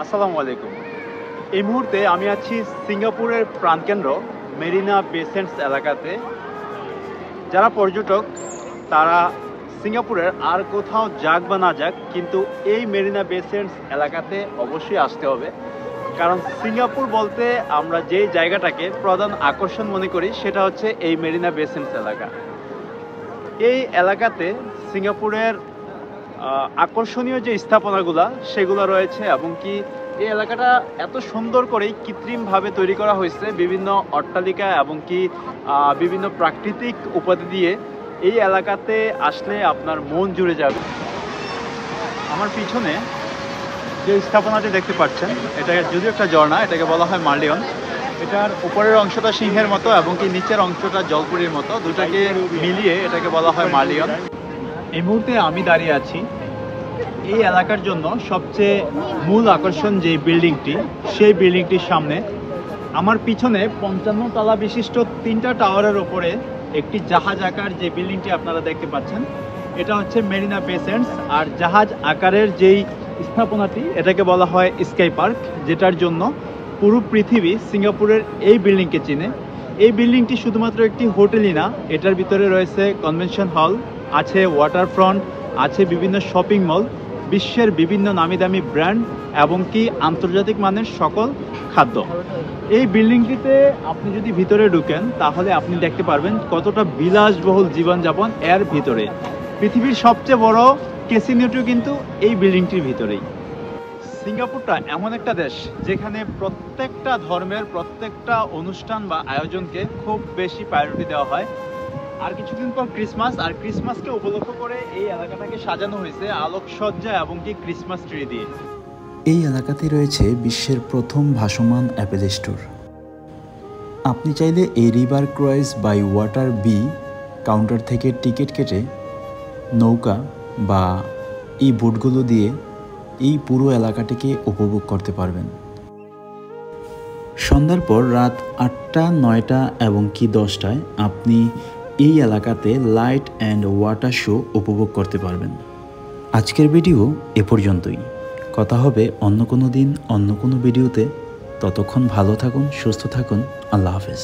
আসসালামু আলাইকুম। এই মুহূর্তে আমি আছি সিঙ্গাপুরের প্রাণকেন্দ্র মেরিনা বে সেন্টস এলাকাতে। যারা পর্যটক তারা সিঙ্গাপুরের আর কোথাও যাক বা না যাক, কিন্তু এই মেরিনা বে সেন্টস এলাকাতে অবশ্যই আসতে হবে। কারণ সিঙ্গাপুর বলতে আমরা যেই জায়গাটাকে প্রধান আকর্ষণ মনে করি সেটা হচ্ছে এই মেরিনা বে সেন্টস এলাকা। এই এলাকাতে সিঙ্গাপুরের আকর্ষণীয় যে স্থাপনাগুলো সেগুলো রয়েছে, এবং কি এই এলাকাটা এত সুন্দর করেই কৃত্রিমভাবে তৈরি করা হয়েছে বিভিন্ন অট্টালিকা এবং কি বিভিন্ন প্রাকৃতিক উপাধি দিয়ে। এই এলাকাতে আসলে আপনার মন জুড়ে যাবে। আমার পিছনে যে স্থাপনাটি দেখতে পাচ্ছেন এটা যদিও একটা ঝর্ণা, এটাকে বলা হয় মার্লিয়ন। এটার উপরের অংশটা সিংহের মতো এবং কি নিচের অংশটা জলপুরির মতো, দুটাকে মিলিয়ে এটাকে বলা হয় মার্লিয়ন। এই মুহূর্তে আমি দাঁড়িয়ে আছি এই এলাকার জন্য সবচেয়ে মূল আকর্ষণ যে বিল্ডিংটি, সেই বিল্ডিংটির সামনে। আমার পিছনে 55 তলা বিশিষ্ট 3টা টাওয়ারের ওপরে একটি জাহাজ আকার যে বিল্ডিংটি আপনারা দেখতে পাচ্ছেন, এটা হচ্ছে মেরিনা বে সেন্টস। আর জাহাজ আকারের যেই স্থাপনাটি এটাকে বলা হয় স্কাই পার্ক, যেটার জন্য পুরো পৃথিবী সিঙ্গাপুরের এই বিল্ডিংকে চিনে। এই বিল্ডিংটি শুধুমাত্র একটি হোটেলই না, এটার ভিতরে রয়েছে কনভেনশন হল, আছে ওয়াটারফ্রন্ট, আছে বিভিন্ন শপিং মল, বিশ্বের বিভিন্ন নামি দামি ব্র্যান্ড এবং কি আন্তর্জাতিক মানের সকল খাদ্য। এই বিল্ডিংটিতে আপনি যদি ভিতরে ঢুকেন তাহলে আপনি দেখতে পারবেন কতটা বিলাসবহুল জীবনযাপন এর ভিতরে। পৃথিবীর সবচেয়ে বড় ক্যাসিনোটিও কিন্তু এই বিল্ডিংটির ভিতরেই। সিঙ্গাপুরটা এমন একটা দেশ যেখানে প্রত্যেকটা ধর্মের প্রত্যেকটা অনুষ্ঠান বা আয়োজনকে খুব বেশি প্রায়োরিটি দেওয়া হয়। আর কিছুদিন পর ক্রিসমাস, আর ক্রিসমাসকে উপলক্ষ করে এই এলাকাটাকে সাজানো হয়েছে আলোকসজ্জা এবং কি ক্রিসমাস ট্রি দিয়ে। এই এলাকাতে রয়েছে বিশ্বের প্রথম ভাসমান অ্যাপেল স্টোর। আপনি চাইলে এই river cruise by water B counter থেকে টিকিট কেটে নৌকা বা এই বোটগুলো দিয়ে এই পুরো এলাকাটিকে উপভোগ করতে পারবেন। সন্ধ্যার পর রাত 8টা, 9টা এবং কি 10টায় আপনি এই এলাকাতে লাইট অ্যান্ড ওয়াটার শো উপভোগ করতে পারবেন। আজকের ভিডিও এ পর্যন্তই। কথা হবে অন্য কোনো দিন অন্য কোনো ভিডিওতে। ততক্ষণ ভালো থাকুন, সুস্থ থাকুন। আল্লাহ হাফেজ।